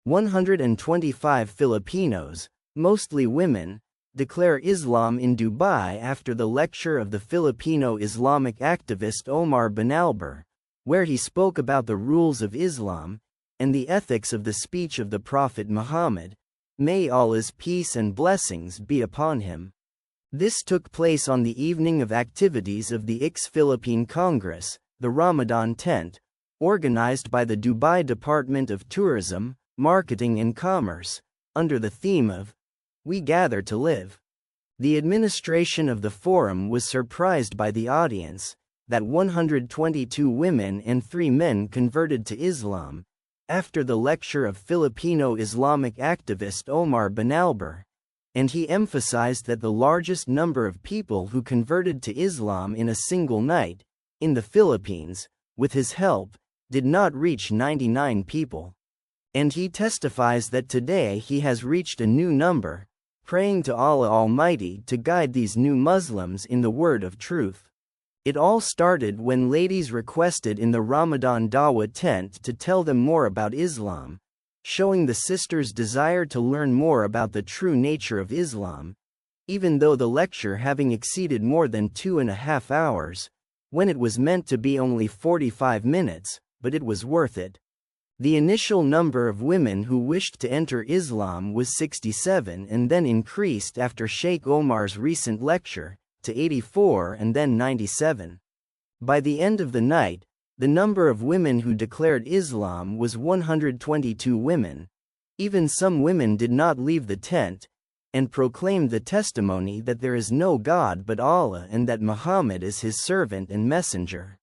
125 Filipinos, mostly women, declare Islam in Dubai after the lecture of the Filipino Islamic activist Omar Benalber, where he spoke about the rules of Islam and the ethics of the speech of the Prophet Muhammad, may Allah's peace and blessings be upon him. This took place on the evening of activities of the Philippine Congress, the Ramadan tent, organized by the Dubai Department of Tourism, Marketing and Commerce, under the theme of "We Gather to Live." The administration of the forum was surprised by the audience, that 122 women and 3 men converted to Islam, after the lecture of Filipino Islamic activist Omar Benalber, and he emphasized that the largest number of people who converted to Islam in a single night, in the Philippines, with his help, did not reach 99 people. And he testifies that today he has reached a new number, praying to Allah Almighty to guide these new Muslims in the word of truth. It all started when ladies requested in the Ramadan Dawah tent to tell them more about Islam, showing the sisters' desire to learn more about the true nature of Islam, even though the lecture having exceeded more than 2.5 hours, when it was meant to be only 45 minutes, but it was worth it. The initial number of women who wished to enter Islam was 67 and then increased after Sheikh Omar's recent lecture, to 84 and then 97. By the end of the night, the number of women who declared Islam was 122 women. Even some women did not leave the tent, and proclaimed the testimony that there is no God but Allah and that Muhammad is his servant and messenger.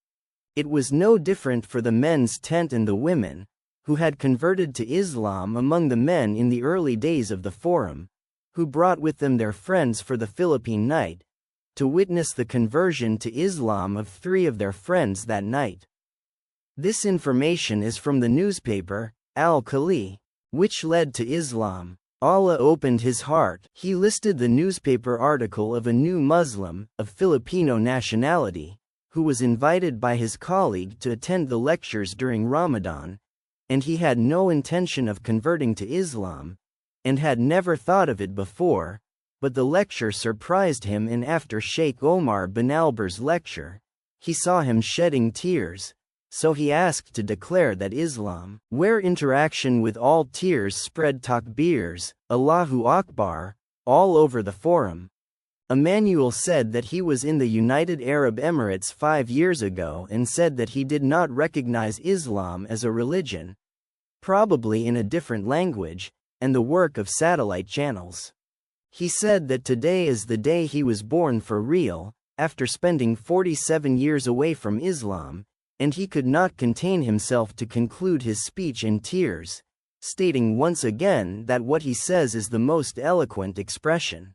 It was no different for the men's tent and the women, who had converted to Islam among the men in the early days of the forum, who brought with them their friends for the Philippine night, to witness the conversion to Islam of 3 of their friends that night. This information is from the newspaper, Al-Khali, which led to Islam. Allah opened his heart. He listed the newspaper article of a new Muslim, of Filipino nationality, who was invited by his colleague to attend the lectures during Ramadan, and he had no intention of converting to Islam, and had never thought of it before, but the lecture surprised him, and after Sheikh Omar Benalber's lecture, he saw him shedding tears, so he asked to declare that Islam, where interaction with all tears spread takbirs, Allahu Akbar, all over the forum. Emmanuel said that he was in the United Arab Emirates 5 years ago and said that he did not recognize Islam as a religion, probably in a different language, and the work of satellite channels. He said that today is the day he was born for real, after spending 47 years away from Islam, and he could not contain himself to conclude his speech in tears, stating once again that what he says is the most eloquent expression.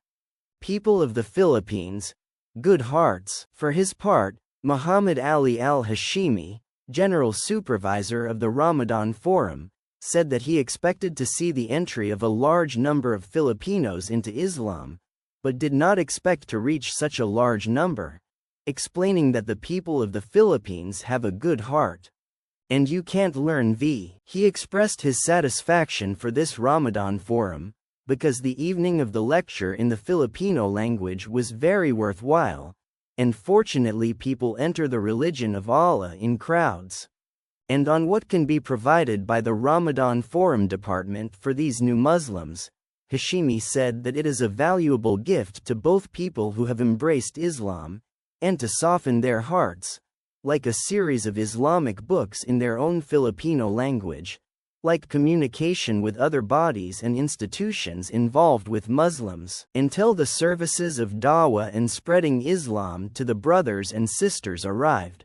People of the Philippines, good hearts. For his part, Muhammad Ali al-Hashimi, General Supervisor of the Ramadan Forum, said that he expected to see the entry of a large number of Filipinos into Islam, but did not expect to reach such a large number, explaining that the people of the Philippines have a good heart. And you can't learn He expressed his satisfaction for this Ramadan Forum, because the evening of the lecture in the Filipino language was very worthwhile, and fortunately people enter the religion of Allah in crowds. And on what can be provided by the Ramadan Forum Department for these new Muslims, Hashimi said that it is a valuable gift to both people who have embraced Islam, and to soften their hearts, like a series of Islamic books in their own Filipino language, like communication with other bodies and institutions involved with Muslims, until the services of dawah and spreading Islam to the brothers and sisters arrived.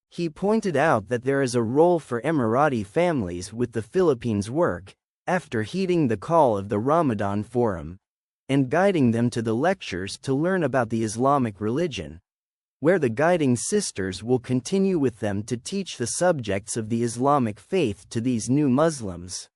He pointed out that there is a role for Emirati families with the Philippines work, after heeding the call of the Ramadan Forum, and guiding them to the lectures to learn about the Islamic religion, where the guiding sisters will continue with them to teach the subjects of the Islamic faith to these new Muslims.